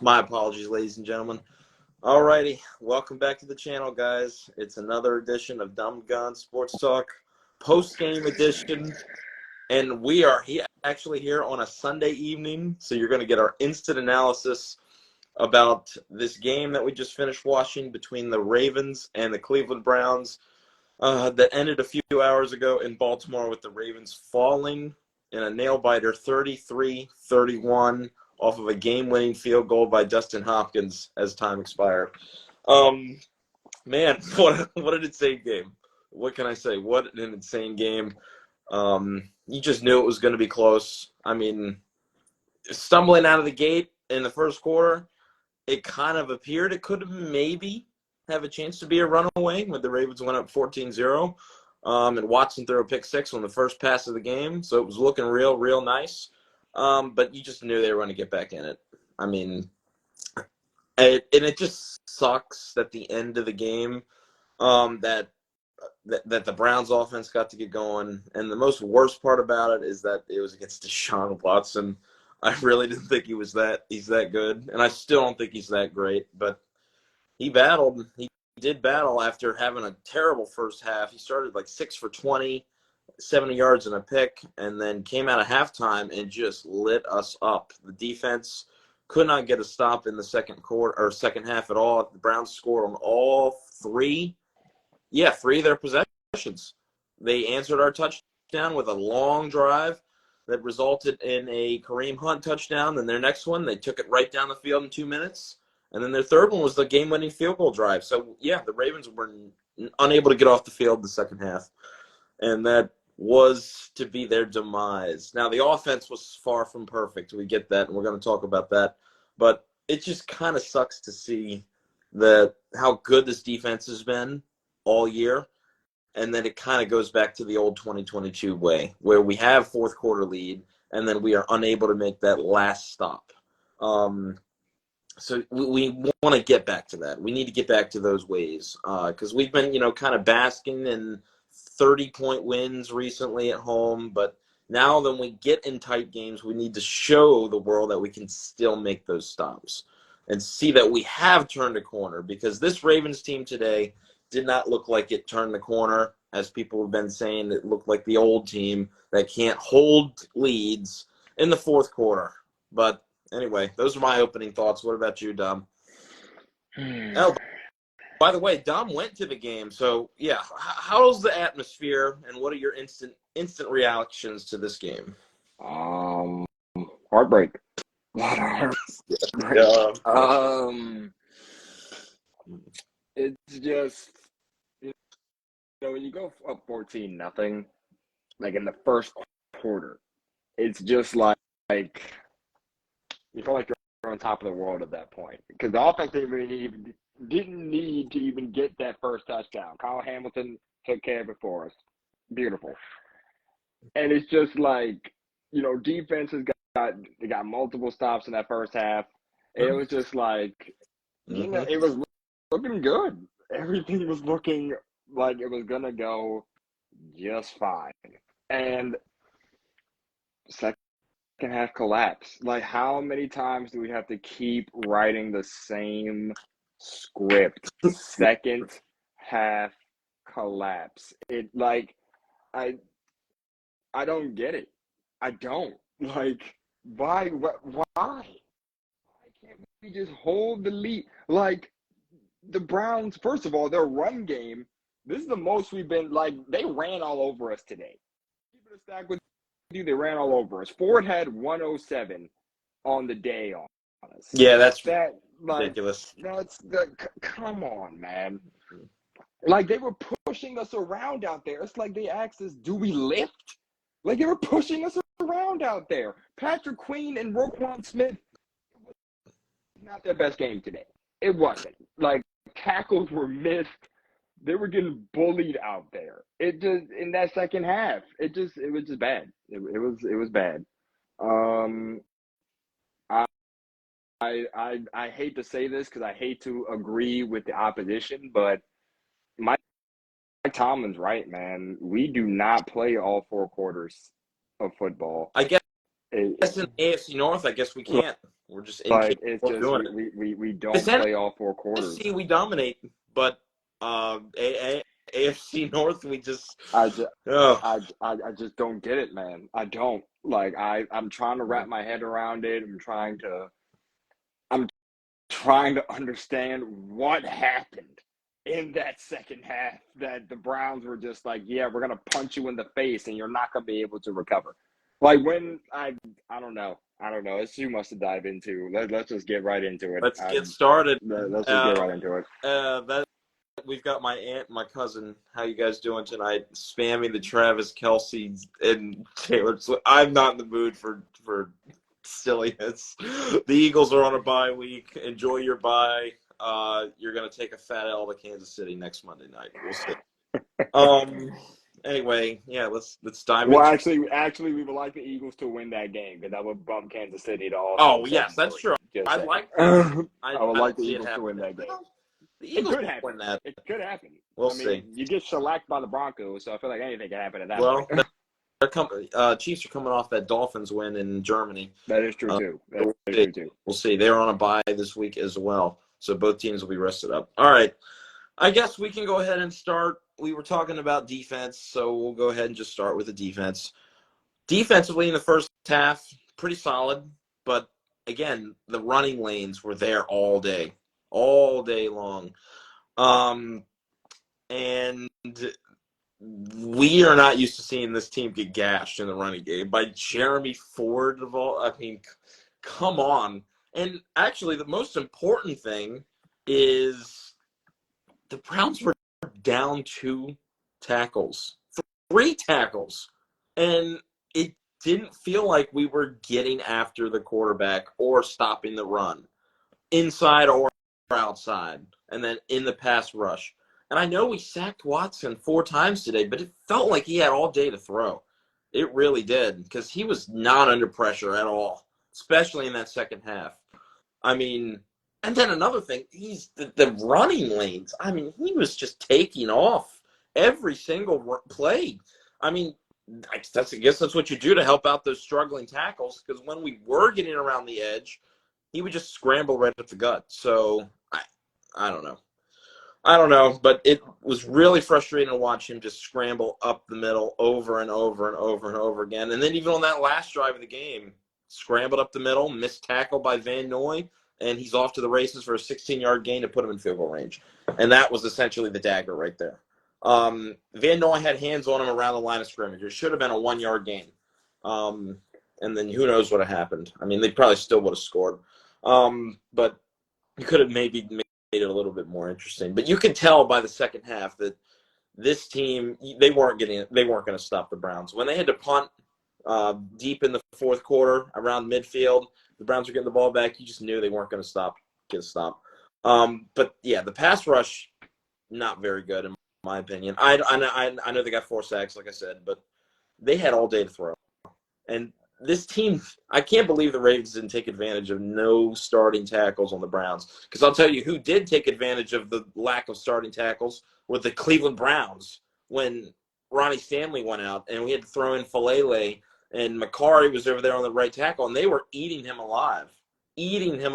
My apologies, ladies and gentlemen. Alrighty, welcome back to the channel, guys. It's another edition of Dumb Gonz Sports Talk, post-game edition, and we are actually here on a Sunday evening, so you're going to get our instant analysis about this game that we just finished watching between the Ravens and the Cleveland Browns that ended a few hours ago in Baltimore with the Ravens falling in a nail-biter 33-31 off of a game-winning field goal by Dustin Hopkins as time expired. Man, what an insane game. What can I say? What an insane game. You just knew it was going to be close. I mean, stumbling out of the gate in the first quarter, it kind of appeared it could maybe have a chance to be a runaway when the Ravens went up 14-0. And Watson threw a pick six on the first pass of the game, so it was looking real nice. But you just knew they were going to get back in it. I mean, it just sucks at the end of the game that the Browns offense got to get going. And the most worst part about it is that it was against Deshaun Watson. I really didn't think he's that good, and I still don't think he's that great. But he battled. He did battle after having a terrible first half. He started like 6 for 20. 70 yards and a pick, and then came out of halftime and just lit us up. The defense could not get a stop in the second half at all. The Browns scored on all three of their possessions. They answered our touchdown with a long drive that resulted in a Kareem Hunt touchdown. Then their next one, they took it right down the field in 2 minutes. And then their third one was the game-winning field goal drive. So, yeah, the Ravens were unable to get off the field the second half. And that was to be their demise. Now, the offense was far from perfect. We get that, and we're going to talk about that. But it just kind of sucks to see how good this defense has been all year, and then it kind of goes back to the old 2022 way, where we have fourth quarter lead, and then we are unable to make that last stop. So we want to get back to that. We need to get back to those ways because we've been, kind of basking in 30-point wins recently at home, but now when we get in tight games, we need to show the world that we can still make those stops and see that we have turned a corner, because this Ravens team today did not look like it turned the corner, as people have been saying. It looked like the old team that can't hold leads in the fourth quarter. But anyway, those are my opening thoughts. What about you, Dom? Oh, by the way, Dom went to the game, so yeah. How's the atmosphere, and what are your instant reactions to this game? Heartbreak. A lot of heartbreak. It's just, when you go up 14-0, like in the first quarter, it's just like you feel like you're on top of the world at that point, because the offense didn't need to even get that first touchdown. Kyle Hamilton took care of it for us. Beautiful. And it's just like, defense they got multiple stops in that first half. And it was just like, it was looking good. Everything was looking like it was going to go just fine. And second half collapse. Like, how many times do we have to keep writing the same script? Second half collapse. I don't get it. I don't. Like, why? Why can't we just hold the lead? Like, the Browns, first of all, their run game, this is the most we've been, like, they ran all over us today. Keeping a stack with you, they ran all over us. Ford had 107 on the day on us. Yeah, that's ridiculous. Come on, man. Like, they were pushing us around out there. It's like they asked us, do we lift? Like, they were pushing us around out there. Patrick Queen and Roquan Smith, not their best game today. It wasn't. Like, tackles were missed. They were getting bullied out there. It just, in that second half, it was just bad. It was bad. I hate to say this because I hate to agree with the opposition, but Mike Tomlin's right, man. We do not play all four quarters of football. I get It, That's in the AFC North. I guess we can't. We're just like it's incapable of just doing it. we This don't play all four quarters. NFC we dominate, but AFC North we just I just, oh. I just don't get it, man. I don't like. I'm trying to wrap my head around it. I'm trying to understand what happened in that second half. That the Browns were just like, yeah, we're gonna punch you in the face, and you're not gonna be able to recover. Like when I don't know. I don't know. It's too much to dive into. Let's just get right into it. Let's get started. Let's just get right into it. That we've got my aunt, my cousin. How you guys doing tonight? Spamming the Travis Kelce and Taylor Swift. I'm not in the mood for silliness. The Eagles are on a bye week. Enjoy your bye. You're gonna take a fat L to Kansas City next Monday night. We'll see. Anyway, yeah, let's dive Well, into. actually, we would like the Eagles to win that game because that would bump Kansas City to also. Oh yes, that's true. I would like the Eagles to win that game. The Eagles could happen. win that. It could happen. We'll see. You get shellacked by the Broncos, so I feel like anything can happen at that point. Well, Chiefs are coming off that Dolphins win in Germany. That is true too. That is true too. We'll see. They're on a bye this week as well, so both teams will be rested up. All right, I guess we can go ahead and start. We were talking about defense, so we'll go ahead and just start with the defense. Defensively in the first half, pretty solid, but again, the running lanes were there all day long. And we are not used to seeing this team get gashed in the running game by Jeremy Ford of all. I mean, come on. And actually, the most important thing is the Browns were down 2 tackles, 3 tackles, and it didn't feel like we were getting after the quarterback or stopping the run, inside or outside, and then in the pass rush. And I know we sacked Watson 4 times today, but it felt like he had all day to throw. It really did, because he was not under pressure at all, especially in that second half. I mean, and then another thing, he's the running lanes. I mean, he was just taking off every single play. I mean, I guess that's what you do to help out those struggling tackles, because when we were getting around the edge, he would just scramble right up the gut. So I don't know. I don't know, but it was really frustrating to watch him just scramble up the middle over and over and over and over again. And then even on that last drive of the game, scrambled up the middle, missed tackle by Van Noy, and he's off to the races for a 16-yard gain to put him in field goal range. And that was essentially the dagger right there. Van Noy had hands on him around the line of scrimmage. It should have been a 1-yard gain. And then who knows what happened. I mean, they probably still would have scored. But you could have maybe made it a little bit more interesting. But you could tell by the second half that this team, they weren't going to stop the Browns. When they had to punt deep in the fourth quarter around midfield, the Browns were getting the ball back. You just knew they weren't going to get a stop. But yeah, the pass rush, not very good in my opinion. I know they got 4 sacks, like I said, but they had all day to throw. And this team, I can't believe the Ravens didn't take advantage of no starting tackles on the Browns. Because I'll tell you who did take advantage of the lack of starting tackles were the Cleveland Browns when Ronnie Stanley went out and we had to throw in Falele and Macari was over there on the right tackle, and they were eating him alive. And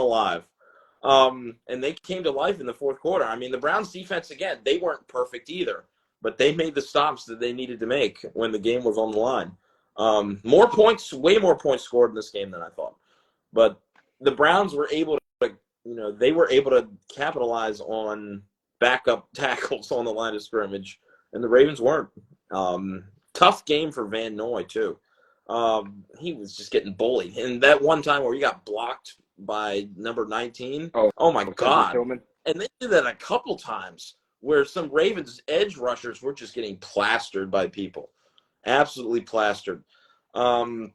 they came to life in the fourth quarter. I mean, the Browns defense, again, they weren't perfect either, but they made the stops that they needed to make when the game was on the line. Way more points scored in this game than I thought. But the Browns were able to, they were able to capitalize on backup tackles on the line of scrimmage, and the Ravens weren't. Tough game for Van Noy, too. He was just getting bullied. And that one time where he got blocked by number 19, oh my God. And they did that a couple times where some Ravens edge rushers were just getting plastered by people. Absolutely plastered. And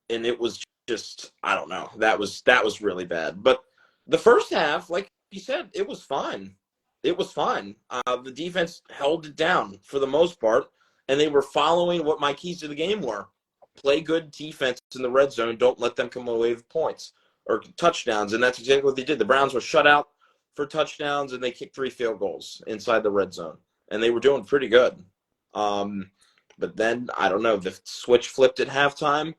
it was just, I don't know. That was really bad. But the first half, like you said, it was fine. The defense held it down for the most part, and they were following what my keys to the game were. Play good defense in the red zone. Don't let them come away with points or touchdowns. And that's exactly what they did. The Browns were shut out for touchdowns, and they kicked 3 field goals inside the red zone. And they were doing pretty good. But then, I don't know, the switch flipped at halftime.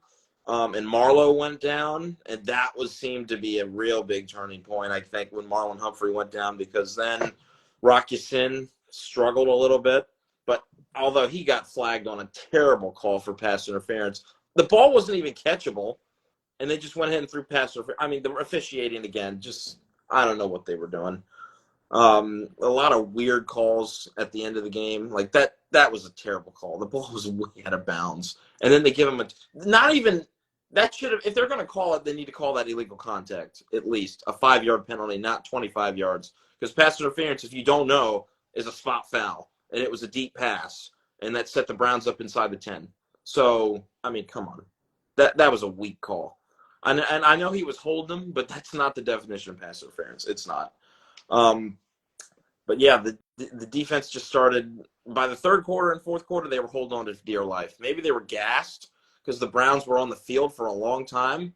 and Marlowe went down, and that seemed to be a real big turning point, I think, when Marlon Humphrey went down, because then Rock Ya-Sin struggled a little bit. But although he got flagged on a terrible call for pass interference, the ball wasn't even catchable, and they just went ahead and threw pass interference. I mean, the officiating again, just I don't know what they were doing. A lot of weird calls at the end of the game. Like that was a terrible call. The ball was way out of bounds. And then they give him not even that should have, if they're going to call it, they need to call that illegal contact, at least a 5-yard penalty, not 25 yards. Because pass interference, if you don't know, is a spot foul. And it was a deep pass. And that set the Browns up inside the 10. So, I mean, come on. That was a weak call. And I know he was holding him, but that's not the definition of pass interference. It's not. But yeah, the defense just started by the third quarter and fourth quarter. They were holding on to dear life. Maybe they were gassed because the Browns were on the field for a long time.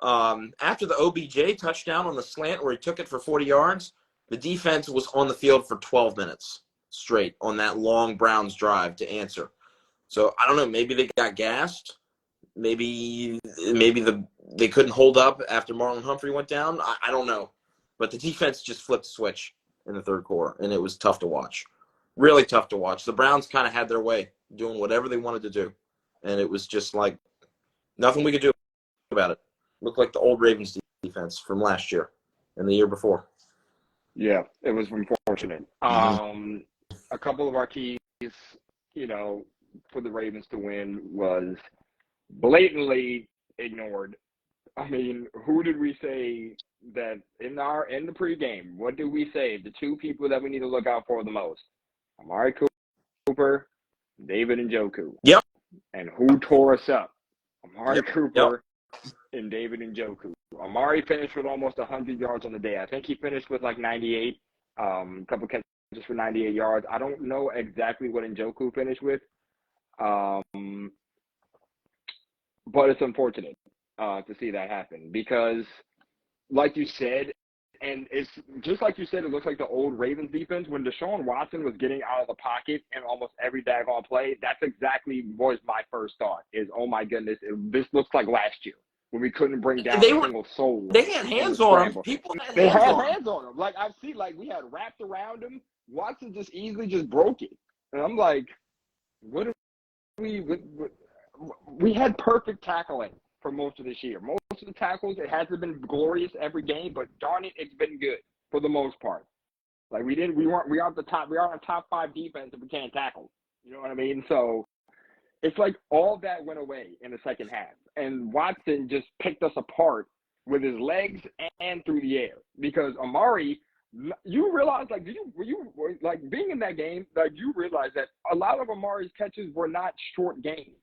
After the OBJ touchdown on the slant where he took it for 40 yards, the defense was on the field for 12 minutes straight on that long Browns drive to answer. So I don't know. Maybe they got gassed. Maybe they couldn't hold up after Marlon Humphrey went down. I don't know. But the defense just flipped the switch in the third quarter, and it was tough to watch. Really tough to watch. The Browns kind of had their way, doing whatever they wanted to do, and it was just like nothing we could do about it. Looked like the old Ravens defense from last year and the year before. Yeah, it was unfortunate. A couple of our keys, for the Ravens to win was blatantly ignored. I mean, who did we say that in the pregame? What did we say? The two people that we need to look out for the most: Amari Cooper, David Njoku. Yep. And who tore us up? Amari Cooper Yep. and David Njoku. Amari finished with almost 100 yards on the day. I think he finished with like 98. A couple catches for 98 yards. I don't know exactly what Njoku finished with. But it's unfortunate to see that happen because, like you said, and it's just like you said, it looks like the old Ravens defense. When Deshaun Watson was getting out of the pocket in almost every daggone play, that's exactly was my first thought is, oh my goodness, this looks like last year when we couldn't bring down a single soul. They had hands on him. People had hands on him. Like I've seen, like we had wrapped around him. Watson just easily just broke it. And I'm like, what are we had perfect tackling for most of this year. Most of the tackles, it hasn't been glorious every game, but darn it, it's been good for the most part. Like we aren't a top 5 defense if we can't tackle. You know what I mean? So it's like all that went away in the second half. And Watson just picked us apart with his legs and through the air. Because Amari, you realize, like, were you being in that game, like you realize that a lot of Amari's catches were not short gains.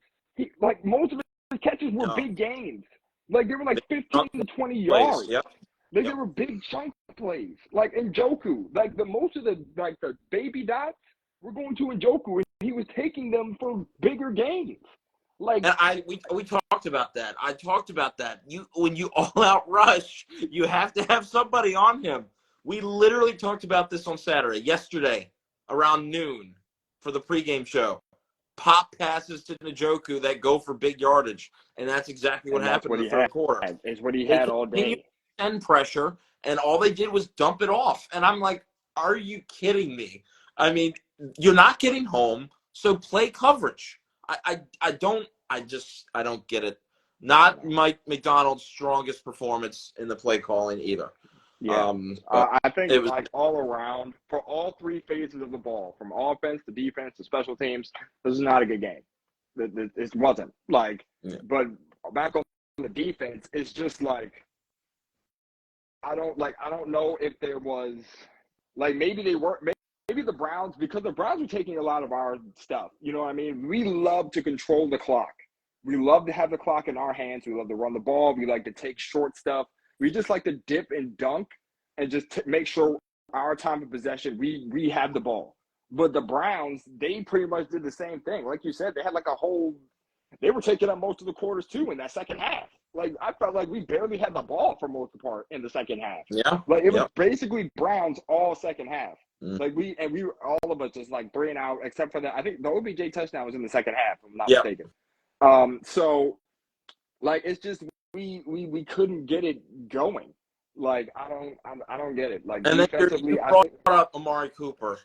Most of his catches were big gains. Like they were like 15 to 20 yards. Yep. Like they were big chunk plays. Like Njoku, like most of the baby dots were going to Njoku, and he was taking them for bigger gains. Like, and we talked about that. I talked about that. When you all out rush, you have to have somebody on him. We literally talked about this on yesterday, around noon, for the pregame show. Pop passes to Njoku that go for big yardage, and that's exactly what happened in the third quarter. It's what he had all day. And pressure, and all they did was dump it off. And I'm like, are you kidding me? I mean, you're not getting home, so play coverage. I don't get it. Not Mike McDonald's strongest performance in the play calling either. Yeah, I think it was like all around for all 3 phases of the ball, from offense to defense to special teams. This is not a good game. It wasn't but back on the defense, it's just like I don't know if there was maybe they weren't. Maybe the Browns, because the Browns were taking a lot of our stuff. You know what I mean? We love to control the clock. We love to have the clock in our hands. We love to run the ball. We like to take short stuff. We just like to dip and dunk and just make sure our time of possession, we have the ball. But the Browns, they pretty much did the same thing. Like you said, they had they were taking up most of the quarters too in that second half. Like I felt like we barely had the ball for most of the part in the second half. Yeah. Like it was basically Browns all second half. Like we were all of us just like 3 and out, except for I think the OBJ touchdown was in the second half, if I'm not mistaken. So Like it's just we couldn't get it going. Like I don't get it. Like And then you defensively, I brought think up Amari Cooper.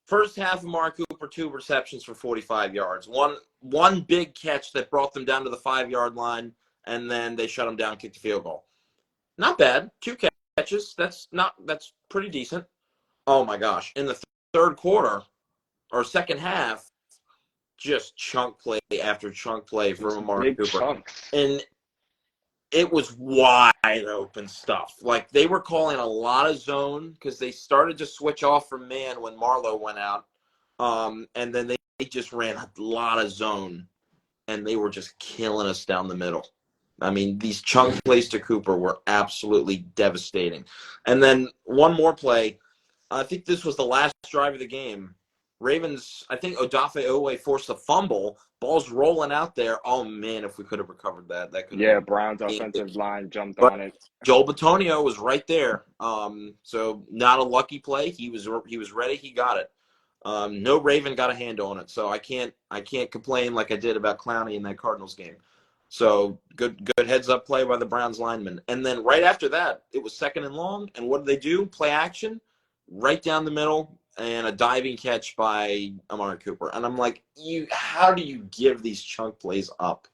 First half, Amari Cooper, 2 receptions for 45 yards. One big catch that brought them down to the 5-yard line, and then they shut him down, kicked the field goal. Not bad. 2 catches. That's pretty decent. Oh my gosh! In the third quarter or second half, just chunk play after chunk play from Amari big Cooper, chunks. and it was wide open stuff. Like they were calling a lot of zone because they started to switch off from man when Marlowe went out, and then they just ran a lot of zone, and they were just killing us down the middle. I mean, these chunk plays to Cooper were absolutely devastating. And then one more play. I think this was the last drive of the game. Ravens, I think Odafe Owe forced a fumble. Ball's rolling out there. Oh, man, if we could have recovered that. That could have Yeah, Brown's been offensive line jumped but on it. Joel Bitonio was right there. So not a lucky play. He was ready. He got it. No Raven got a handle on it. So I can't complain like I did about Clowney in that Cardinals game. So good heads up play by the Browns lineman. And then right after that, it was 2nd and long. And what did they do? Play action, right down the middle, and a diving catch by Amari Cooper. And I'm like, how do you give these chunk plays up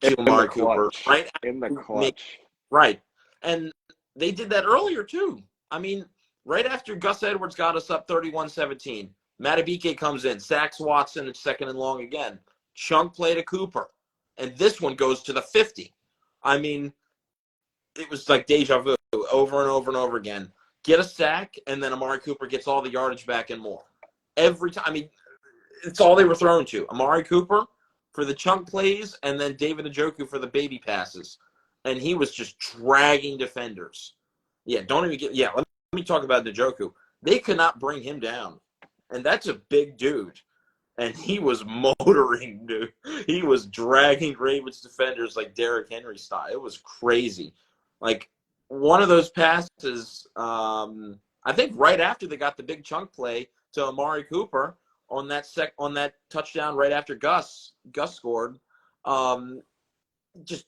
to Amari Cooper? Right? In the clutch. Right. And they did that earlier too. I mean, right after Gus Edwards got us up 31-17, Matabike comes in, sacks Watson, and 2nd and long again. Chunk play to Cooper. And this one goes to the 50. I mean, it was like deja vu over and over and over again. Get a sack, and then Amari Cooper gets all the yardage back and more. Every time. I mean, it's all they were thrown to. Amari Cooper for the chunk plays, and then David Njoku for the baby passes. And he was just dragging defenders. Let me talk about Njoku. They could not bring him down. And that's a big dude. And he was motoring, dude. He was dragging Ravens defenders like Derrick Henry style. It was crazy. Like, one of those passes, I think right after they got the big chunk play to Amari Cooper on that touchdown right after Gus scored, just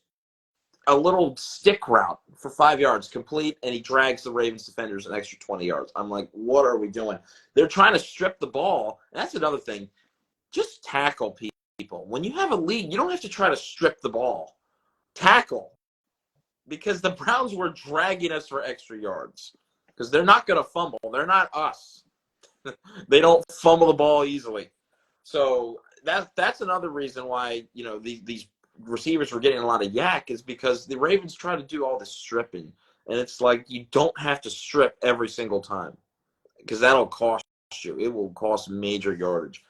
a little stick route for 5 yards complete, and he drags the Ravens defenders an extra 20 yards. I'm like, what are we doing? They're trying to strip the ball. And that's another thing. Just tackle people. When you have a lead, you don't have to try to strip the ball. Tackle. Because the Browns were dragging us for extra yards. Because they're not going to fumble. They're not us. They don't fumble the ball easily. So that's another reason why, these receivers were getting a lot of yak, is because the Ravens try to do all this stripping. And it's like, you don't have to strip every single time. Because that'll cost you. It will cost major yardage.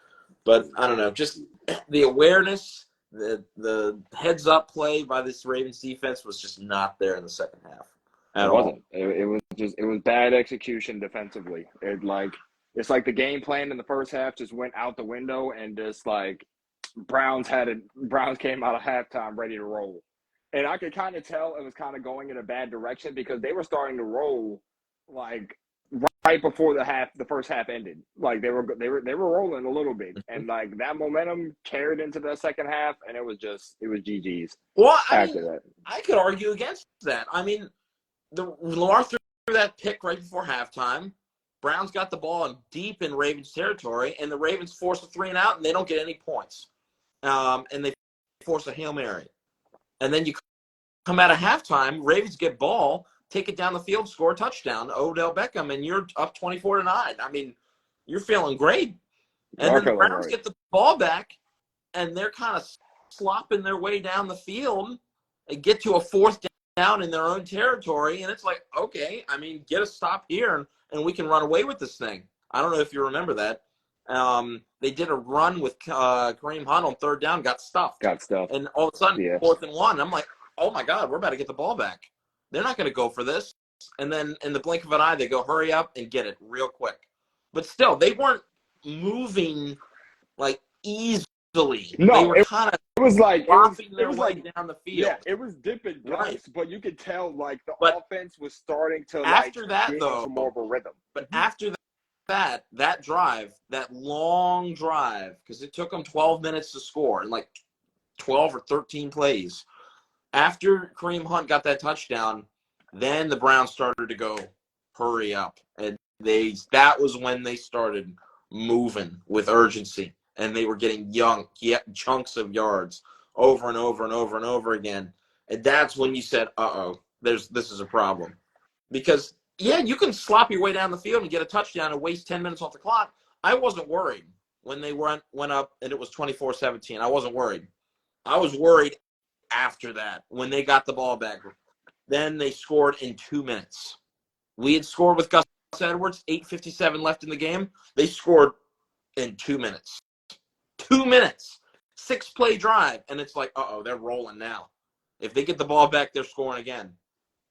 But I don't know, just the awareness, the heads-up play by this Ravens defense was just not there in the second half at all. It was bad execution defensively. It's like the game plan in the first half just went out the window, and just like Browns came out of halftime ready to roll. And I could kind of tell it was kind of going in a bad direction because they were starting to roll like right before the first half ended. Like they were rolling a little bit, and like that momentum carried into the second half, and it was GG's. Well, That. I could argue against that. I mean, Lamar threw that pick right before halftime. Browns got the ball deep in Ravens territory, and the Ravens force a 3-and-out, and they don't get any points. And they force a Hail Mary. And then you come out of halftime, Ravens get ball, take it down the field, score a touchdown, Odell Beckham, and you're up 24-9. I mean, you're feeling great. And then the Browns get the ball back, and they're kind of slopping their way down the field and get to a 4th down in their own territory. And it's like, okay, I mean, get a stop here, and we can run away with this thing. I don't know if you remember that. They did a run with Kareem Hunt on 3rd down, got stuffed. And all of a sudden, 4th and 1. I'm like, oh, my God, we're about to get the ball back. They're not going to go for this. And then in the blink of an eye, they go, hurry up and get it real quick. But still, they weren't moving, like, easily. No, they were kind of it was way down the field. Yeah, it was dipping right. But you could tell, like, the offense was starting to, after that, though, more of a rhythm. But after that drive, that long drive, because it took them 12 minutes to score and, like, 12 or 13 plays, After Kareem Hunt got that touchdown, then the Browns started to go, hurry up. And that was when they started moving with urgency. And they were getting chunks of yards over and over and over and over again. And that's when you said, uh-oh, this is a problem. Because, yeah, you can slop your way down the field and get a touchdown and waste 10 minutes off the clock. I wasn't worried when they went up and it was 24-17. I wasn't worried. I was worried after that when they got the ball back. Then they scored in 2 minutes. We had scored with Gus Edwards, 8:57 left in the game. They scored in 2 minutes. 2 minutes. 6-play drive. And it's like, uh-oh, they're rolling now. If they get the ball back, they're scoring again.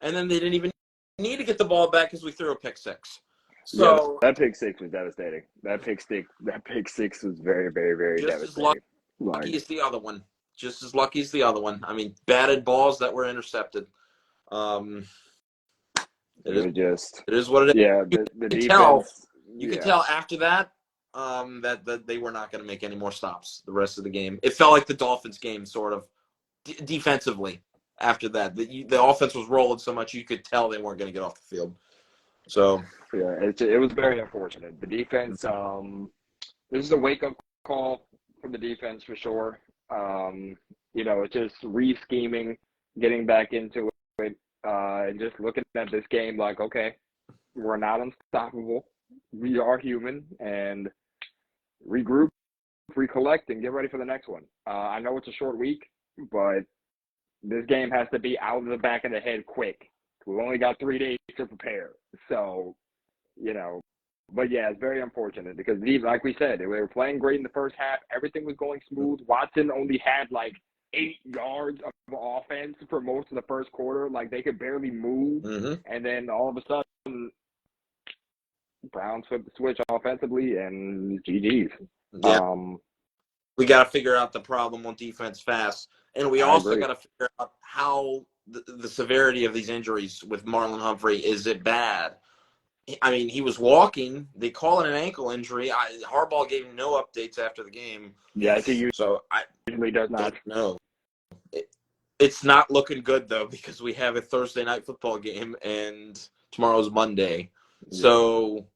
And then they didn't even need to get the ball back because we threw a pick six. So yeah, that pick six was devastating. That pick six was very, very, very devastating. Lucky as the other one. Just as lucky as the other one. I mean, batted balls that were intercepted. It is what it is. Yeah, the defense. You can tell after that that they were not going to make any more stops the rest of the game. It felt like the Dolphins game, sort of, defensively. After that, the offense was rolling so much you could tell they weren't going to get off the field. So yeah, it was very unfortunate. The defense. This is a wake-up call from the defense for sure. It's just re-scheming, getting back into it, and just looking at this game like, okay, we're not unstoppable. We are human, and regroup, recollect, and get ready for the next one. I know it's a short week, but this game has to be out of the back of the head quick. We've only got 3 days to prepare. So, but yeah, it's very unfortunate because, like we said, they were playing great in the first half. Everything was going smooth. Watson only had like 8 yards of offense for most of the first quarter. Like, they could barely move. Mm-hmm. And then all of a sudden, Browns flipped the switch offensively and GG's. Yeah. We got to figure out the problem on defense fast. And we also got to figure out how the severity of these injuries with Marlon Humphrey. Is it bad? I mean, he was walking. They call it an ankle injury. Harbaugh gave him no updates after the game. Yeah, he usually does not. No. It's not looking good, though, because we have a Thursday night football game, and tomorrow's Monday. So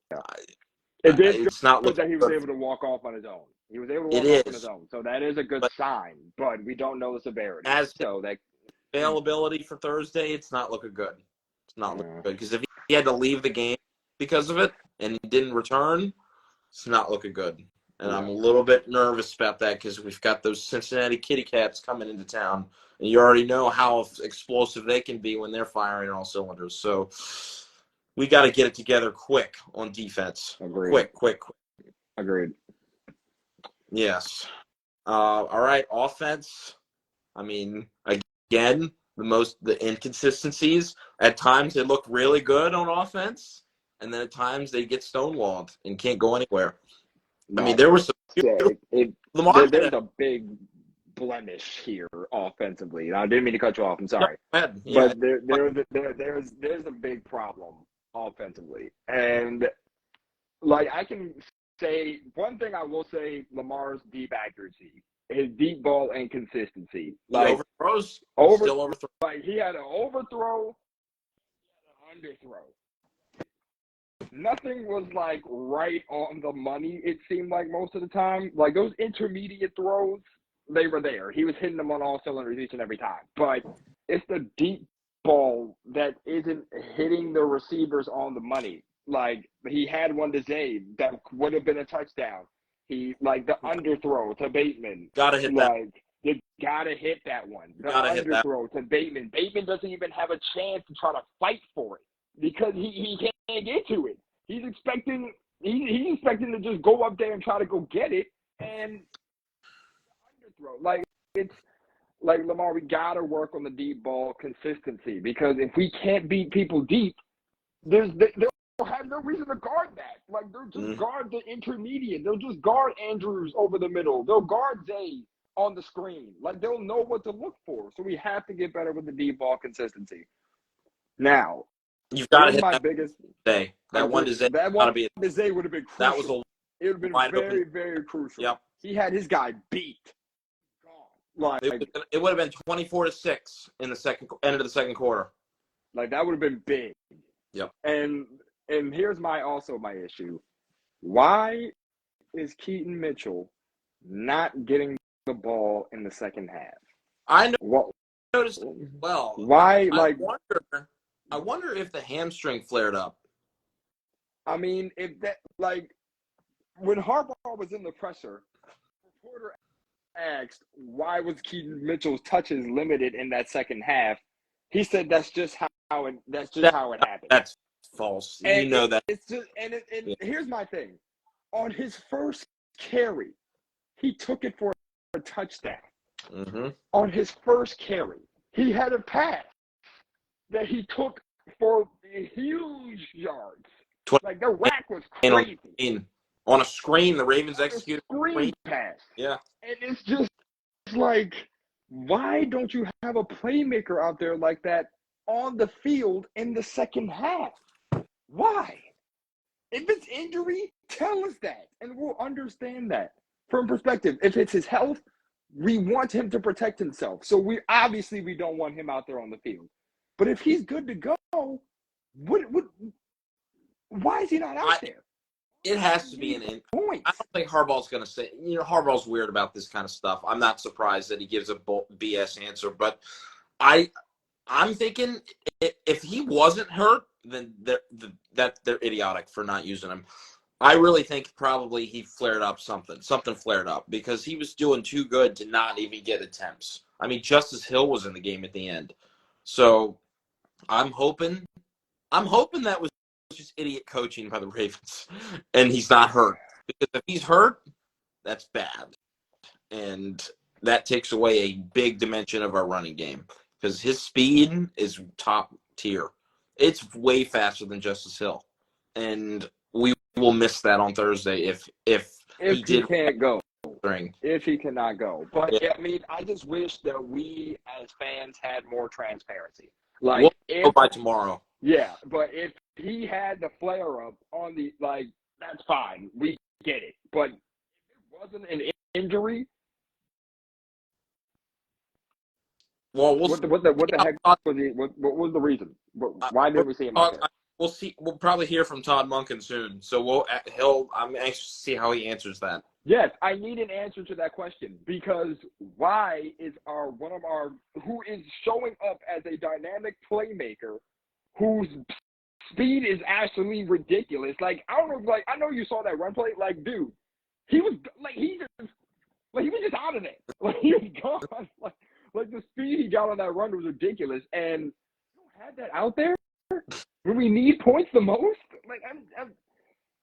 it's not looking that he was able to walk off on his own. He was able to walk off on his own. So that is a good sign, but we don't know the severity. Availability for Thursday, it's not looking good. It's not looking good because if he had to leave the game because of it and he didn't return, it's not looking good. And I'm a little bit nervous about that because we've got those Cincinnati Kitty Cats coming into town, and you already know how explosive they can be when they're firing on all cylinders. So we got to get it together quick on defense. Agreed. Quick. Agreed. Yes. All right, offense. I mean, again, the inconsistencies. At times they look really good on offense, and then at times they get stonewalled and can't go anywhere. I mean, there was there's a big blemish here offensively. I didn't mean to cut you off. I'm sorry, but there's a big problem offensively, and like I can say one thing I will say: Lamar's deep accuracy, his deep ball inconsistency. Like overthrows, still overthrow. Like he had an overthrow, he had an underthrow. Nothing was like right on the money. It seemed like most of the time, like those intermediate throws, they were there. He was hitting them on all cylinders each and every time. But it's the deep ball that isn't hitting the receivers on the money. Like he had one to Zayd that would have been a touchdown. He the underthrow to Bateman. Gotta hit that. You gotta hit that one. The underthrow to Bateman. Bateman doesn't even have a chance to try to fight for it because he can't get to it. He's expecting to just go up there and try to go get it and underthrow. Like it's like Lamar, we gotta work on the deep ball consistency because if we can't beat people deep, they'll have no reason to guard that. Like they'll just guard the intermediate. They'll just guard Andrews over the middle. They'll guard Zay on the screen. Like they'll know what to look for. So we have to get better with the deep ball consistency. Now, you've got to hit my that biggest day. That one to Zay. That one to Zay would have been crucial. That was it would have been very, very crucial. Yep. He had his guy beat. Gone. Like it would have been 24-6 in the end of the second quarter. Like that would have been big. Yep. And here's my issue. Why is Keaton Mitchell not getting the ball in the second half? I What? noticed. Well, why? I wonder if the hamstring flared up. I mean, if that when Harbaugh was in the presser, the reporter asked why was Keaton Mitchell's touches limited in that second half. He said that's just how it happened. That's false. And that. It's just here's my thing. On his first carry, he took it for a touchdown. Mm-hmm. On his first carry, he had a pass that he took for huge yards. Like the rack was crazy. On a screen, the Ravens executed a screen pass. Yeah. And it's just like, why don't you have a playmaker out there like that on the field in the second half? Why? If it's injury, tell us that, and we'll understand that from perspective. If it's his health, we want him to protect himself. So we don't want him out there on the field. But if he's good to go, why is he not out there? It has to be an point. I don't think Harbaugh's going to say. Harbaugh's weird about this kind of stuff. I'm not surprised that he gives a BS answer, but I'm thinking if he wasn't hurt, then they're idiotic for not using him. I really think probably he flared up something. Something flared up because he was doing too good to not even get attempts. I mean, Justice Hill was in the game at the end. So I'm hoping that was just idiot coaching by the Ravens and he's not hurt. Because if he's hurt, that's bad. And that takes away a big dimension of our running game because his speed is top tier. It's way faster than Justice Hill. And we will miss that on Thursday if he can't go. If he cannot go. But, yeah. I mean, I just wish that we as fans had more transparency. We'll go by tomorrow. Yeah, but if he had the flare-up on the – that's fine. We get it. But if it wasn't an injury – well, what the heck what was the reason? Why didn't we see him out there? We'll see. We'll probably hear from Todd Monken soon. So I'm anxious to see how he answers that. Yes, I need an answer to that question because why is who is showing up as a dynamic playmaker whose speed is actually ridiculous? Like I don't know. Like I know you saw that run play. Like dude, he was just out of it. Like he was gone. Like the speed he got on that run was ridiculous, and you don't have that out there when we need points the most. Like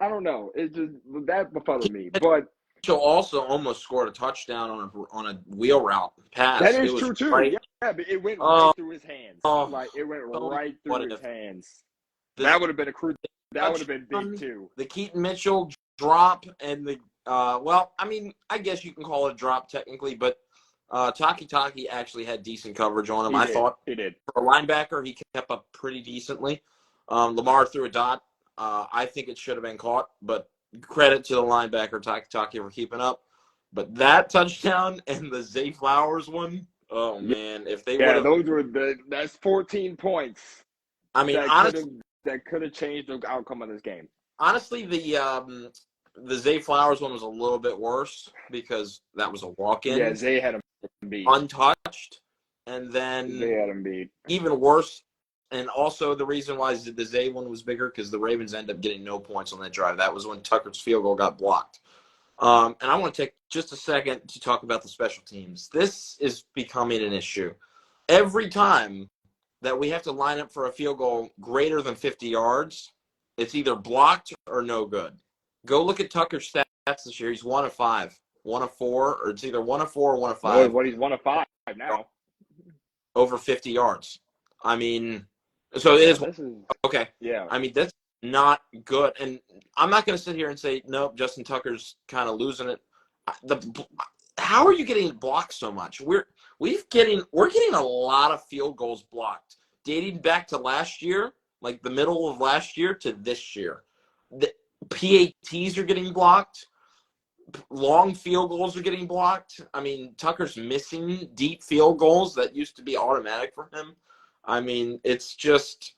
I don't know. It's just that befuddled me. But Mitchell also almost scored a touchdown on a wheel route pass. That is true too. Right, yeah, but it went right through his hands. It went right through his hands. That would have been That would have been big too. The Keaton Mitchell drop and the I guess you can call it a drop technically, but. Taki actually had decent coverage on him. I thought he did. For a linebacker, he kept up pretty decently. Lamar threw a dot. I think it should have been caught, but credit to the linebacker, Taki for keeping up. But that touchdown and the Zay Flowers one, oh, man. If they would have – that's 14 points. I mean, honestly – that could have changed the outcome of this game. Honestly, the Zay Flowers one was a little bit worse because that was a walk-in. Yeah, Zay had him beat. Untouched. And then Zay had him beat. Even worse. And also the reason why the Zay one was bigger because the Ravens ended up getting no points on that drive. That was when Tucker's field goal got blocked. And I want to take just a second to talk about the special teams. This is becoming an issue. Every time that we have to line up for a field goal greater than 50 yards, it's either blocked or no good. Go look at Tucker's stats this year. He's 1 of 5, 1 of 4, or it's either 1 of 4 or 1 of 5. Well, he's 1 of 5 now. Over 50 yards. I mean, so it is okay. Yeah. I mean, that's not good. And I'm not going to sit here and say, nope, Justin Tucker's kind of losing it. How are you getting blocked so much? We're getting a lot of field goals blocked, dating back to last year, like the middle of last year to this year. The PATs are getting blocked. long field goals are getting blocked. I mean, Tucker's missing deep field goals that used to be automatic for him. I mean, it's just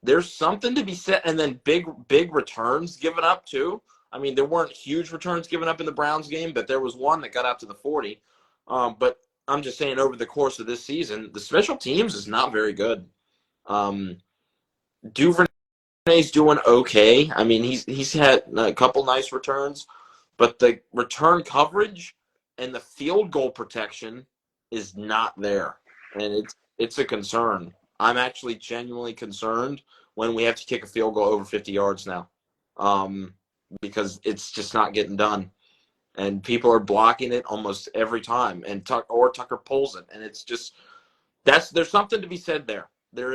there's something to be said, and then big returns given up too. I mean, there weren't huge returns given up in the Browns game, but there was one that got out to the 40. But I'm just saying, over the course of this season, the special teams is not very good. Duvernay's doing okay. I mean, he's had a couple nice returns, but the return coverage and the field goal protection is not there, and it's a concern. I'm actually genuinely concerned when we have to kick a field goal over 50 yards now, because it's just not getting done, and people are blocking it almost every time, and Tucker pulls it, and it's just there's something to be said there. There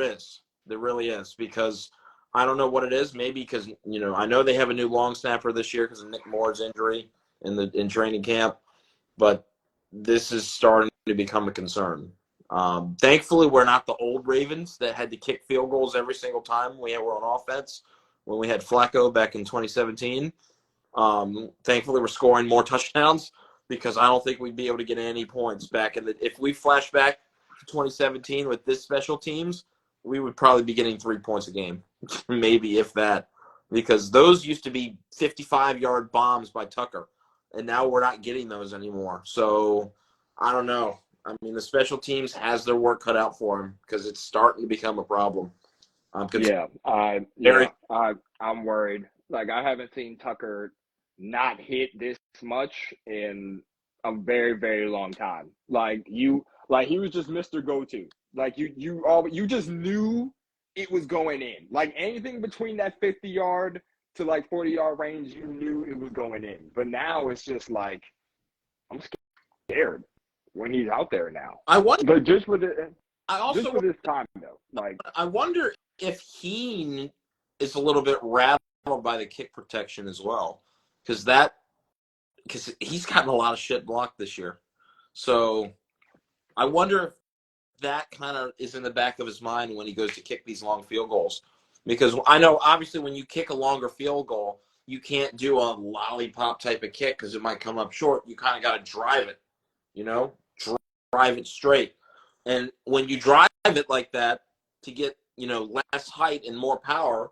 really is, because I don't know what it is. Maybe because I know they have a new long snapper this year because of Nick Moore's injury in training camp, but this is starting to become a concern. Thankfully, we're not the old Ravens that had to kick field goals every single time we were on offense when we had Flacco back in 2017. Thankfully, we're scoring more touchdowns, because I don't think we'd be able to get any points back if we flash back to 2017 with this special teams, we would probably be getting 3 points a game, maybe if that, because those used to be 55-yard bombs by Tucker, and now we're not getting those anymore. So I don't know. I mean, the special teams has their work cut out for them, because it's starting to become a problem. I'm worried. Like, I haven't seen Tucker not hit this much in a very, very long time. He was just Mr. Go-To. Like, you just knew it was going in. Like, anything between that 50-yard to 40-yard range, you knew it was going in. But now it's just like, I'm scared when he's out there now. I wonder. But just for this time though, I wonder if he is a little bit rattled by the kick protection as well, because he's gotten a lot of shit blocked this year. So I wonder if that kind of is in the back of his mind when he goes to kick these long field goals. Because I know, obviously, when you kick a longer field goal, you can't do a lollipop type of kick because it might come up short. You kind of got to drive it, drive it straight. And when you drive it like that to get, less height and more power,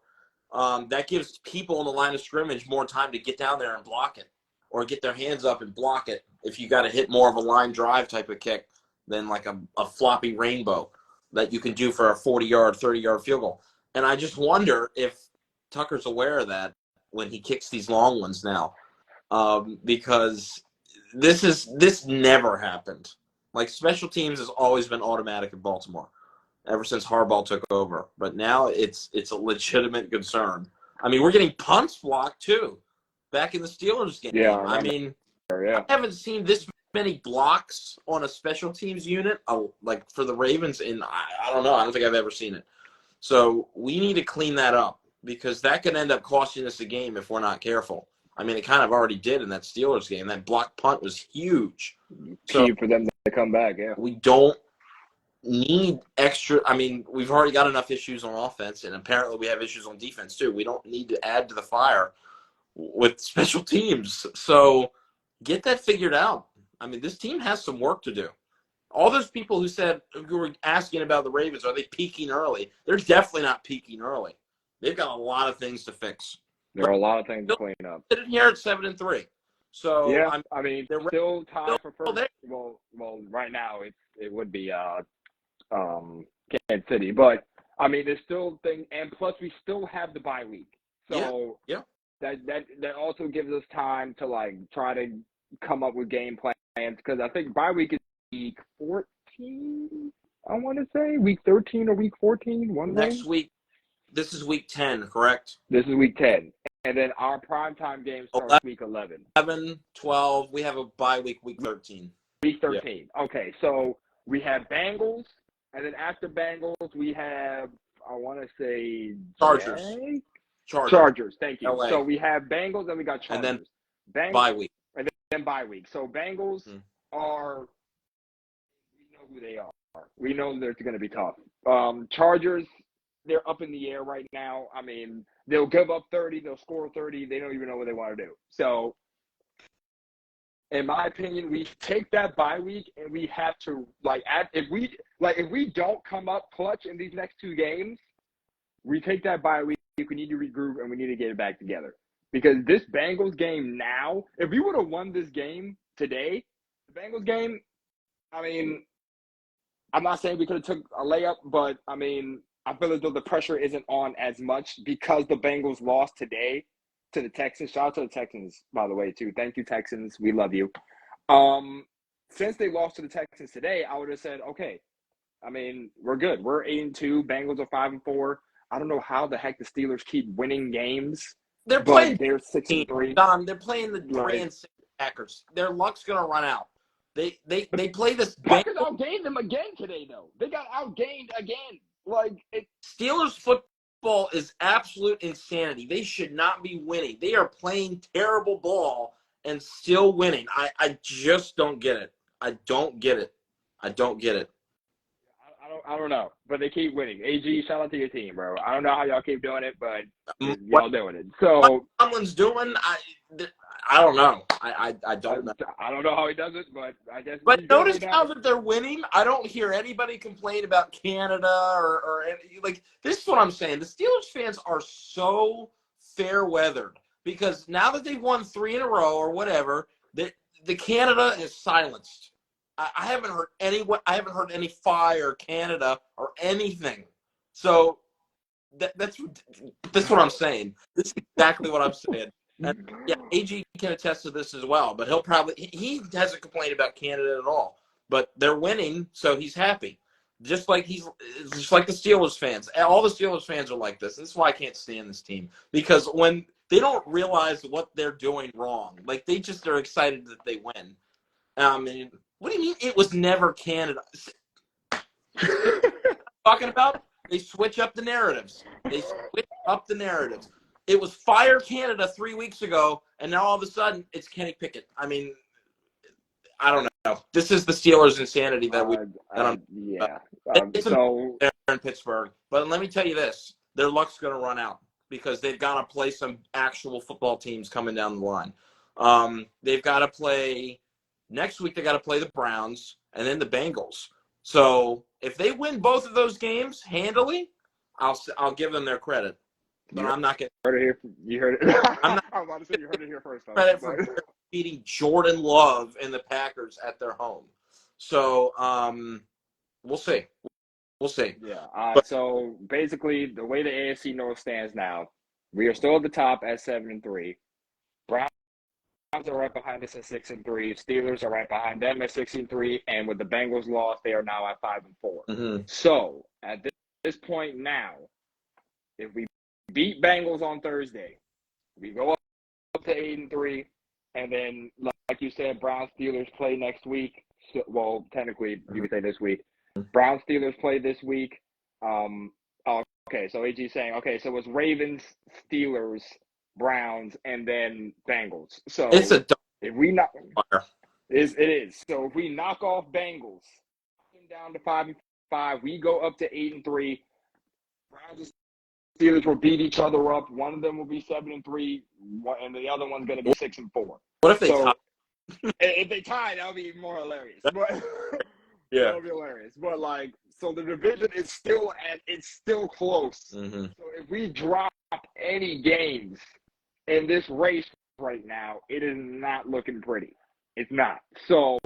that gives people in the line of scrimmage more time to get down there and block it, or get their hands up and block it if you got to hit more of a line drive type of kick than like a floppy rainbow that you can do for a 40-yard, 30-yard field goal. And I just wonder if Tucker's aware of that when he kicks these long ones now, because this never happened. Like, special teams has always been automatic in Baltimore ever since Harbaugh took over. But now it's a legitimate concern. I mean, we're getting punts blocked too back in the Steelers game. Yeah, I mean, I haven't seen this many blocks on a special teams unit like for the Ravens in I don't know. I don't think I've ever seen it. So we need to clean that up, because that could end up costing us a game if we're not careful. I mean, it kind of already did in that Steelers game. That block punt was huge. Key for them to come back, yeah. We don't need extra. I mean, we've already got enough issues on offense, and apparently we have issues on defense too. We don't need to add to the fire with special teams. So get that figured out. I mean, this team has some work to do. All those people who were asking about the Ravens, are they peaking early? They're definitely not peaking early. They've got a lot of things to fix. There are a lot of things to clean up. Sitting here at 7-3. So yeah, I mean, they're still tied for first. Well, right now it would be Kansas City, but I mean, there's still things, and plus we still have the bye week. So yeah. That also gives us time to try to come up with game plans, because I think bye week is week 14. I want to say week 13 or week 14. Next week. This is week 10, correct? This is week 10. And then our primetime game starts week 11. 11, 12. We have a bye week, week 13. Week 13. Yeah. Okay, so we have Bengals, and then after Bengals, we have, I want to say, Chargers. Thank you. LA. So we have Bengals, and we got Chargers. And then bye week. And then bye week. So Bengals are, we know who they are. We know they're going to be tough. Chargers, they're up in the air right now. I mean, they'll give up 30, they'll score 30. They don't even know what they want to do. So in my opinion, we take that bye week and we have to if we don't come up clutch in these next 2 games, we take that bye week. We need to regroup and we need to get it back together. Because this Bengals game now, if we would have won this game today, the Bengals game, I mean, I'm not saying we could have took a layup, but I mean, I feel as though the pressure isn't on as much because the Bengals lost today to the Texans. Shout out to the Texans, by the way, too. Thank you, Texans. We love you. Since they lost to the Texans today, I would have said, okay, I mean, we're good. We're 8-2. Bengals are 5-4. I don't know how the heck the Steelers keep winning games. They're But playing they're 6-3. Don, they're playing the Right. 3-6 Packers. Their luck's gonna run out. They play this Packers outgained them again today, though. They got outgained again. Steelers football is absolute insanity. They should not be winning. They are playing terrible ball and still winning. I just don't get it. I don't get it. I don't know, but they keep winning. AG, shout out to your team, bro. I don't know how y'all keep doing it, but y'all doing it. So what Tomlin's doing, I don't know. I don't know. I don't know how he does it, but I guess. But notice now that they're winning, I don't hear anybody complain about Canada or like. This is what I'm saying. The Steelers fans are so fair weathered because now that they've won 3 in a row or whatever, the Canada is silenced. I haven't heard any fire Canada or anything. So that's what I'm saying. This is exactly what I'm saying. And yeah, AG can attest to this as well. But he hasn't complained about Canada at all. But they're winning, so he's happy. Just like the Steelers fans. All the Steelers fans are like this. This is why I can't stand this team because when they don't realize what they're doing wrong, like they just are excited that they win. I mean, what do you mean it was never Canada? Talking about they switch up the narratives. It was fire Canada 3 weeks ago, and now all of a sudden it's Kenny Pickett. I mean, I don't know. This is the Steelers' insanity that we. So they're in Pittsburgh, but let me tell you this: their luck's going to run out because they've got to play some actual football teams coming down the line. They've got to play. Next week, they got to play the Browns and then the Bengals. So if they win both of those games handily, I'll give them their credit. But I'm not getting. You heard it. I'm not. I was about to say you heard it here first. Credit for beating Jordan Love and the Packers at their home. So we'll see. Yeah. So basically, the way the AFC North stands now, we are still at the top at 7-3. Browns are right behind us at 6-3. Steelers are right behind them at 6-3. And with the Bengals loss, they are now at 5-4. Mm-hmm. So at this point now, if we beat Bengals on Thursday, we go up to 8-3, and then like you said, Browns Steelers play next week. So, well, technically you could say this week. Browns Steelers play this week. Okay, so AG saying so it's Ravens, Steelers, Browns, and then Bengals. So it's if we knock it is. So if we knock off Bengals down to 5-5, we go up to 8-3. Browns and Steelers will beat each other up. One of them will be 7-3, and the other one's going to be 6-4. What if they tie? If they tie, that would be more hilarious. But yeah, that would be hilarious. But so the division is still close. Mm-hmm. So if we drop any games in this race right now, it is not looking pretty. It's not. So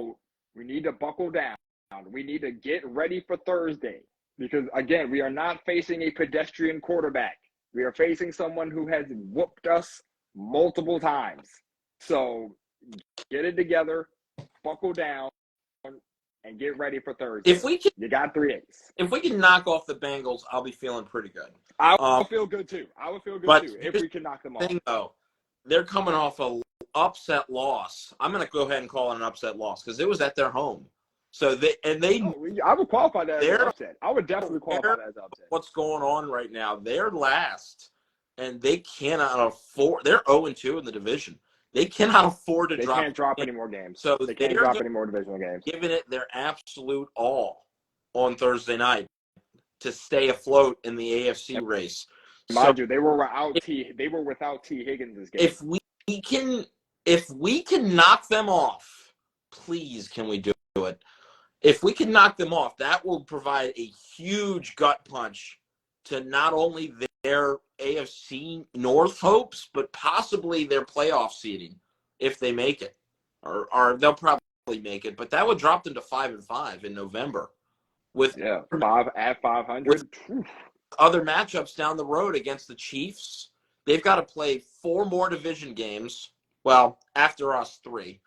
we need to buckle down. We need to get ready for Thursday. Because, again, we are not facing a pedestrian quarterback. We are facing someone who has whooped us multiple times. So get it together, buckle down, and get ready for Thursday. You got 3 days. If we can knock off the Bengals, I'll be feeling pretty good. I would feel good, too. If we can knock them off. Though, they're coming off an upset loss. I'm going to go ahead and call it an upset loss because it was at their home. So I would qualify that as an upset. I would definitely qualify that as an upset. What's going on right now? They're last, and they cannot afford. They're 0-2 in the division. They cannot afford to drop. They can't drop any more games. So they can't drop any more divisional games. Giving it their absolute all on Thursday night to stay afloat in the AFC race. Mind you, they were without T Higgins this game. If we can knock them off please can we do it? If we can knock them off, that will provide a huge gut punch to not only their AFC North hopes, but possibly their playoff seeding if they make it. Or they'll probably make it, but that would drop them to 5-5 in November. With 500. With other matchups down the road against the Chiefs, they've got to play 4 more division games. Well, after us, 3.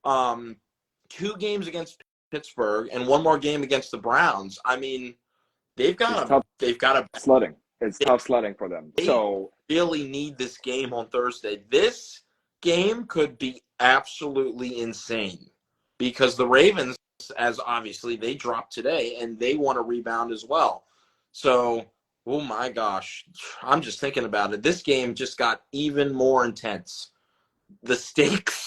2 games against Pittsburgh and 1 more game against the Browns. I mean, they've got sledding. It's tough sledding for them. So really need this game on Thursday. This game could be absolutely insane because the Ravens, as obviously they dropped today, and they want to rebound as well. So, oh my gosh, I'm just thinking about it. This game just got even more intense. The stakes.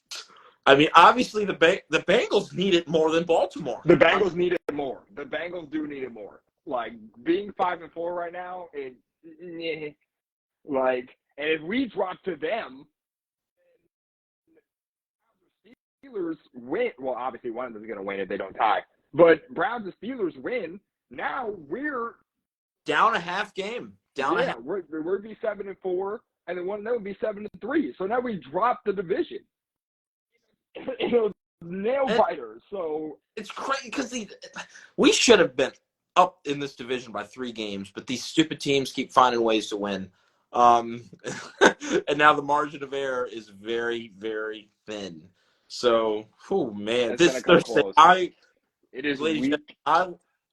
I mean, obviously the Bengals need it more than Baltimore. The Bengals need it more. The Bengals do need it more. Like being 5-4 right now, and if we drop to them, Steelers win. Well, obviously one of them is going to win if they don't tie. But Browns and Steelers win. Now we're down a half game. We're be 7-4, and then one of them would be 7-3. So now we drop the division. Nail biter. So it's crazy because we should have been up in this division by 3 games, but these stupid teams keep finding ways to win. And now the margin of error is very, very thin. So, oh man, this Thursday,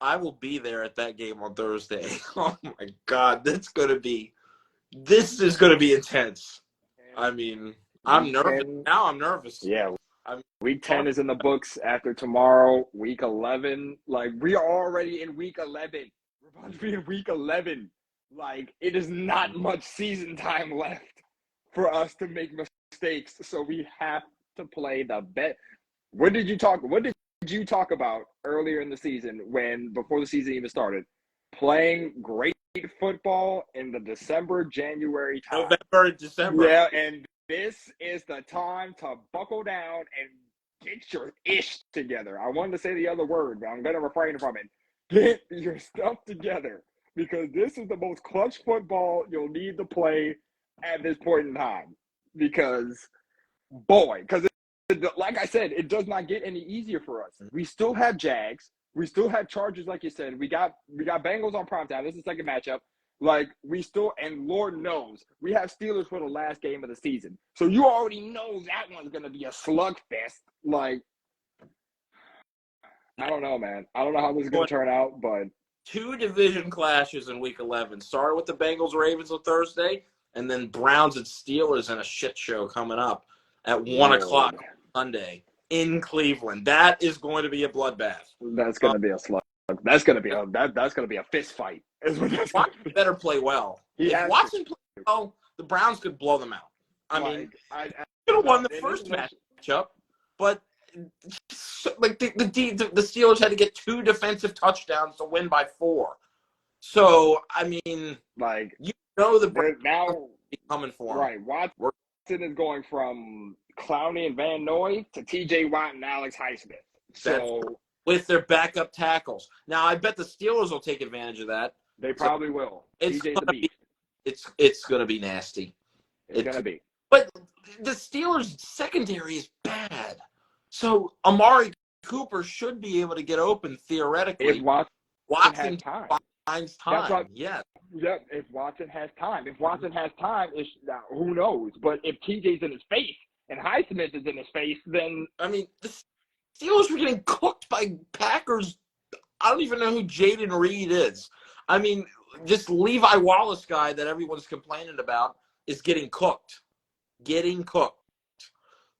I will be there at that game on Thursday. Oh my God, this is going to be intense. I mean, I'm nervous now. I'm nervous. Yeah. Week 10 is in the books after tomorrow. Week 11, like we are already in week 11. We're about to be in week 11. Like it is not much season time left for us to make mistakes. So we have to play the bet. What did you talk about earlier in the season before the season even started? Playing great football in the January time. November, December. Yeah, and this is the time to buckle down and get your ish together. I wanted to say the other word, but I'm going to refrain from it. Get your stuff together because this is the most clutch football you'll need to play at this point in time. Because, like I said, it does not get any easier for us. We still have Jags. We still have Chargers, like you said. We got Bengals on primetime. This is the second matchup. Like, and Lord knows, we have Steelers for the last game of the season. So you already know that one's going to be a slugfest. Like, I don't know, man. I don't know how this is going to turn out, but 2 division clashes in Week 11. Started with the Bengals-Ravens on Thursday, and then Browns and Steelers in a shit show coming up at 1 o'clock Sunday in Cleveland. That is going to be a bloodbath. That's going to be a slug. That's going to be a fist fight. Watson better play well. If Watson plays well, the Browns could blow them out. I mean, could have won the first matchup, but like the Steelers had to get 2 defensive touchdowns to win by 4. So I mean, like the Browns now coming for him. Right, Watson is going from Clowney and Van Noy to T.J. Watt and Alex Highsmith. So with their backup tackles. Now I bet the Steelers will take advantage of that. They probably will. It's going to be nasty. It's going to be. But the Steelers' secondary is bad. So Amari Cooper should be able to get open theoretically. If Watson finds time. Yeah, if Watson has time. Who knows? But if TJ's in his face and Highsmith is in his face, then I mean, the Steelers were getting cooked by Packers. I don't even know who Jaden Reed is. I mean, this Levi Wallace guy that everyone's complaining about is getting cooked.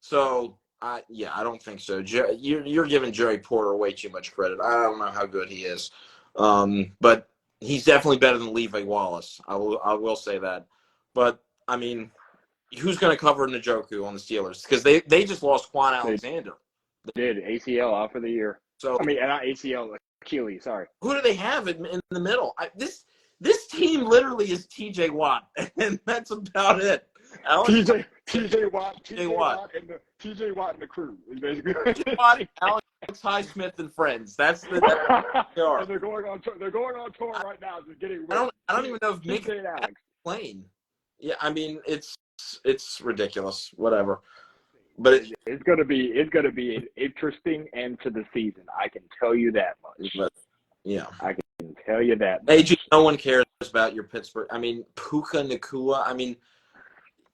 So, I don't think so. You're giving Jerry Porter way too much credit. I don't know how good he is. But he's definitely better than Levi Wallace. I will say that. But, I mean, who's going to cover Njoku on the Steelers? Because they just lost Quan Alexander. They did. ACL out for the year. So I mean, not ACL, Achilles, sorry. Who do they have in the middle? This team literally is TJ Watt, and that's about it. TJ Watt. TJ Watt and the crew is basically. TJ Watt, Alex Highsmith and friends. That's they are. And they're going on tour right now, just getting. I don't even know if Mick TJ and Alex playing. Yeah, I mean it's ridiculous. Whatever. But it's gonna be an interesting end to the season. I can tell you that much. But, yeah, I can tell you that. AJ, no one cares about your Pittsburgh. I mean, Puka Nacua. I mean,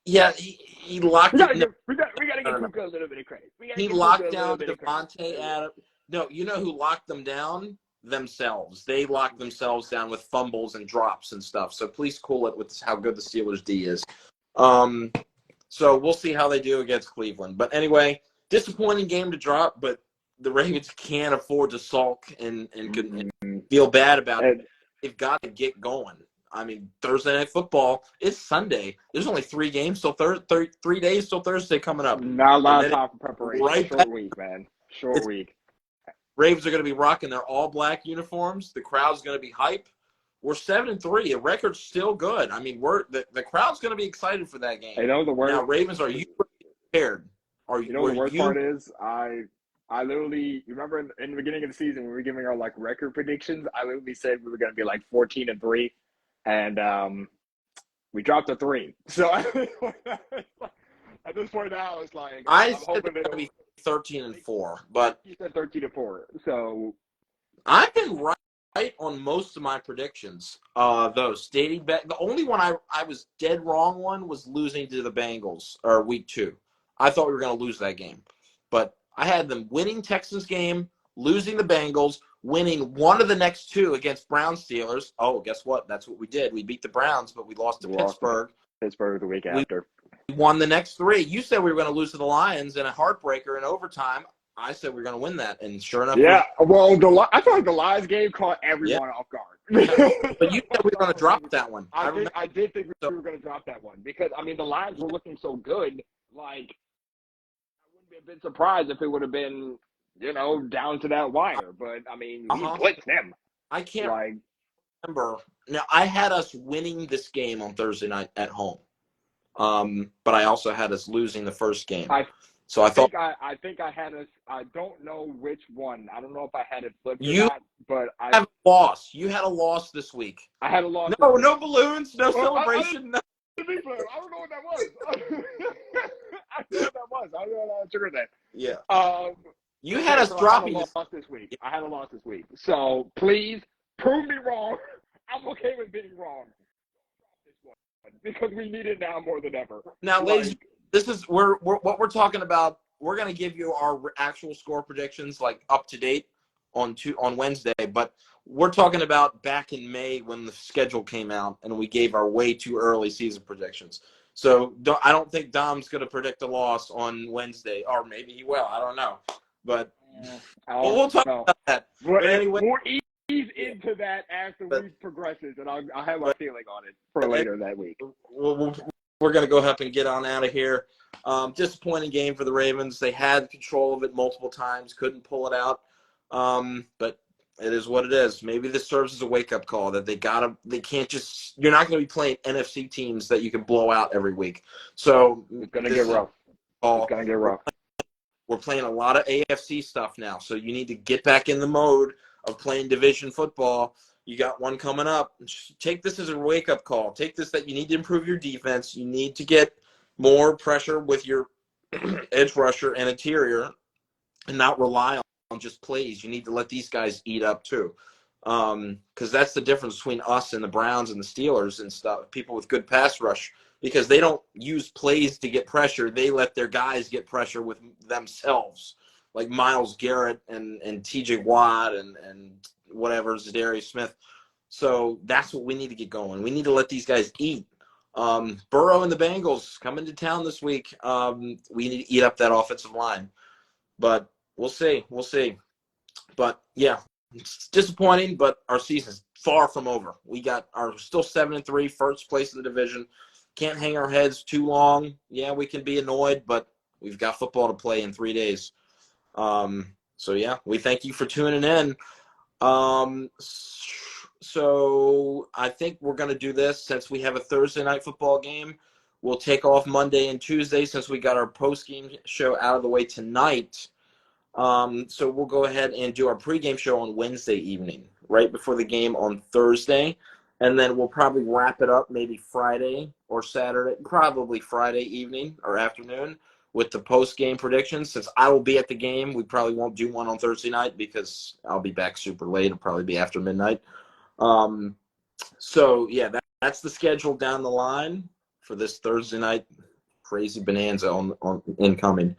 yeah, he locked. We gotta give Puka a little bit of credit. He locked down Devontae Adams. No, you know who locked them down? Themselves. They locked themselves down with fumbles and drops and stuff. So please cool it with how good the Steelers D is. So we'll see how they do against Cleveland. But anyway, disappointing game to drop, but the Ravens can't afford to sulk and feel bad about it. They've got to get going. I mean, Thursday Night Football is Sunday. There's only 3 games till 3 days till Thursday coming up. Not a lot of time for preparation. Right Short week, man. Short week. Ravens are going to be rocking their all-black uniforms. The crowd's going to be hype. We're 7-3. The record's still good. I mean, the crowd's going to be excited for that game. I know the word. Now, Ravens, are you prepared? The worst part is I literally, you remember in the beginning of the season when we were giving our record predictions, I literally said we were going to be 14-3, and we dropped to 3. So at this point now, it's I said it's going to be 13-4, but you said 13-4. So I've been right on most of my predictions. Those dating back, the only one I was dead wrong on was losing to the Bengals week 2. I thought we were going to lose that game, but I had them winning Texans game, losing the Bengals, winning one of the next 2 against Browns Steelers. Oh, guess what? That's what we did. We beat the Browns, but we lost to Pittsburgh. Pittsburgh the week after. We won the next 3. You said we were going to lose to the Lions in a heartbreaker in overtime. I said we were going to win that, and sure enough. Yeah, well, I feel like the Lions game caught everyone off guard. But you said we were going to drop that one. I did think we were going to drop that one because, I mean, the Lions were looking so good. I wouldn't have been surprised if it would have been, down to that wire. But, I mean, we blitzed them. I can't remember. Now, I had us winning this game on Thursday night at home. But I also had us losing the first game. I think I had us. I don't know which one. I don't know if I had it flipped or not. But I have a loss. You had a loss this week. I had a loss. No balloons, no celebration. I don't know what that was. I don't know what that triggered that. Yeah. You had us dropping this week. I had a loss this week. So please prove me wrong. I'm okay with being wrong. Because we need it now more than ever. Now, ladies, this is what we're talking about. We're going to give you our actual score predictions, up to date on Wednesday. But we're talking about back in May when the schedule came out and we gave our way too early season predictions. So I don't think Dom's going to predict a loss on Wednesday, or maybe he will. I don't know. But we'll talk about that. But anyway, we'll ease into that as the week progresses, and I'll have my feeling on it for later that week. We're going to go ahead and get on out of here. Disappointing game for the Ravens. They had control of it multiple times, couldn't pull it out. But it is what it is. Maybe this serves as a wake-up call that they can't just – you're not going to be playing NFC teams that you can blow out every week. So it's going to get rough. It's going to get rough. We're playing a lot of AFC stuff now, so you need to get back in the mode of playing division football. You got one coming up. Take this as a wake-up call. Take this that you need to improve your defense. You need to get more pressure with your edge rusher and interior and not rely on just plays. You need to let these guys eat up too, because that's the difference between us and the Browns and the Steelers and stuff, people with good pass rush, because they don't use plays to get pressure. They let their guys get pressure with themselves, like Myles Garrett and T.J. Watt and whatever, Zadarius Smith. So that's what we need to get going. We need to let these guys eat. Burrow and the Bengals coming to town this week. We need to eat up that offensive line. But we'll see. But, yeah, it's disappointing, but our season's far from over. We are still 7-3, first place in the division. Can't hang our heads too long. Yeah, we can be annoyed, but we've got football to play in 3 days. So, yeah, we thank you for tuning in. So I think we're going to do this since we have a Thursday night football game. We'll take off Monday and Tuesday since we got our post-game show out of the way tonight. So we'll go ahead and do our pregame show on Wednesday evening, right before the game on Thursday. And then we'll probably wrap it up maybe Friday or Saturday, probably Friday evening or afternoon with the post-game predictions. Since I will be at the game, we probably won't do one on Thursday night because I'll be back super late. It'll probably be after midnight. So, yeah, that's the schedule down the line for this Thursday night crazy bonanza on incoming.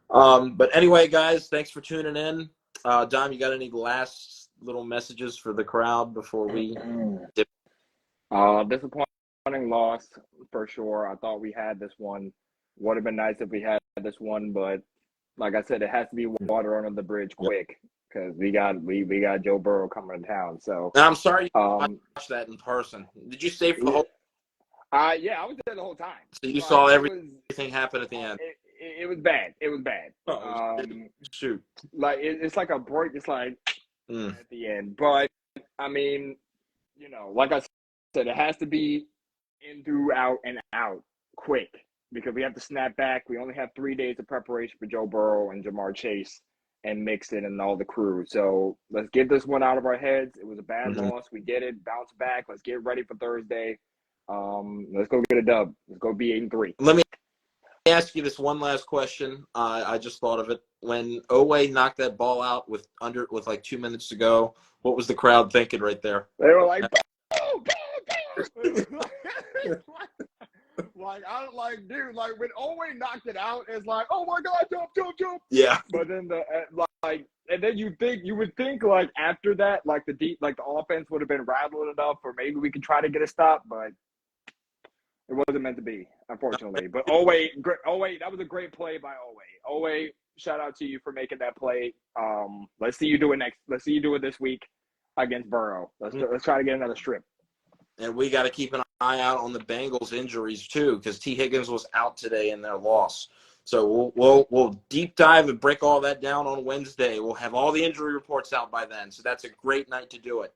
But anyway, guys, thanks for tuning in. Dom, you got any last little messages for the crowd before we dip? Disappointing loss for sure. I thought we had this one. Would have been nice if we had this one, but like I said, it has to be water under the bridge quick because we got Joe Burrow coming to town. So And I'm sorry you watched that in person. Did you stay for the whole? Yeah, I was there the whole time. So you saw everything happen at the end. It was bad. It was bad. Shoot. Like it's like a break. It's like at the end, but I mean, like I said, it has to be in, through, out, and out quick because we have to snap back. We only have 3 days of preparation for Joe Burrow and Jamar Chase and Mixon and all the crew. So let's get this one out of our heads. It was a bad loss. We get it. Bounce back. Let's get ready for Thursday. Let's go get a dub. Let's go be 8-3. Let me ask you this one last question. I just thought of it. When Oweh knocked that ball out with like 2 minutes to go, what was the crowd thinking right there? They were like, "Go, go, go!" Dude, like when Oweh knocked it out, it's like, "Oh my God, jump, jump, jump!" Yeah. But then and then you would think like after that, like the offense would have been rattled enough, or maybe we could try to get a stop, but it wasn't meant to be, unfortunately. But Oweh, that was a great play by Oweh. Oweh, shout out to you for making that play. Let's see you do it next. Let's see you do it this week against Burrow. Let's try to get another strip. And we got to keep an eye out on the Bengals injuries too, because T. Higgins was out today in their loss. So we'll deep dive and break all that down on Wednesday. We'll have all the injury reports out by then. So that's a great night to do it.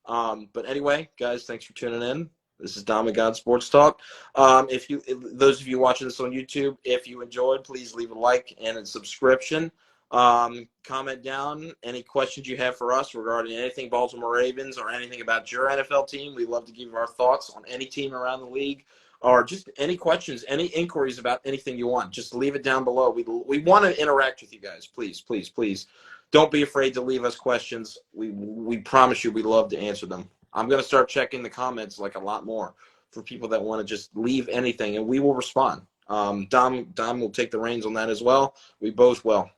But anyway, guys, thanks for tuning in. This is Dom and Gonz Sports Talk. Those of you watching this on YouTube, if you enjoyed, please leave a like and a subscription. Comment down any questions you have for us regarding anything Baltimore Ravens or anything about your NFL team. We love to give our thoughts on any team around the league, or just any questions, any inquiries about anything you want. Just leave it down below. We want to interact with you guys. Please, please, please. Don't be afraid to leave us questions. We promise you we love to answer them. I'm going to start checking the comments like a lot more for people that want to just leave anything, and we will respond. Dom will take the reins on that as well. We both will.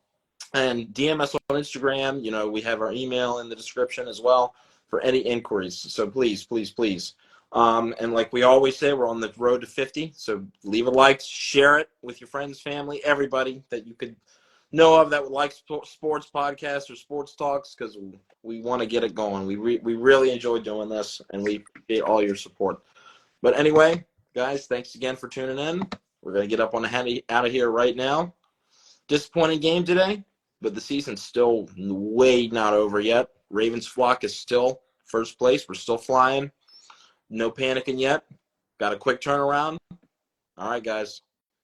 And DM us on Instagram. We have our email in the description as well for any inquiries. So please, please, please. And like we always say, we're on the road to 50. So leave a like, share it with your friends, family, everybody that you could know of that would like sports podcasts or sports talks, because we want to get it going. We really enjoy doing this, and we appreciate all your support. But anyway, guys, thanks again for tuning in. We're going to get up on out of here right now. Disappointing game today, but the season's still way not over yet. Ravens flock is still first place. We're still flying. No panicking yet. Got a quick turnaround. All right, guys.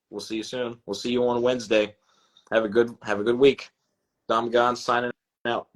We'll see you soon. We'll see you on Wednesday. Have a good week. Dom Gonz signing out.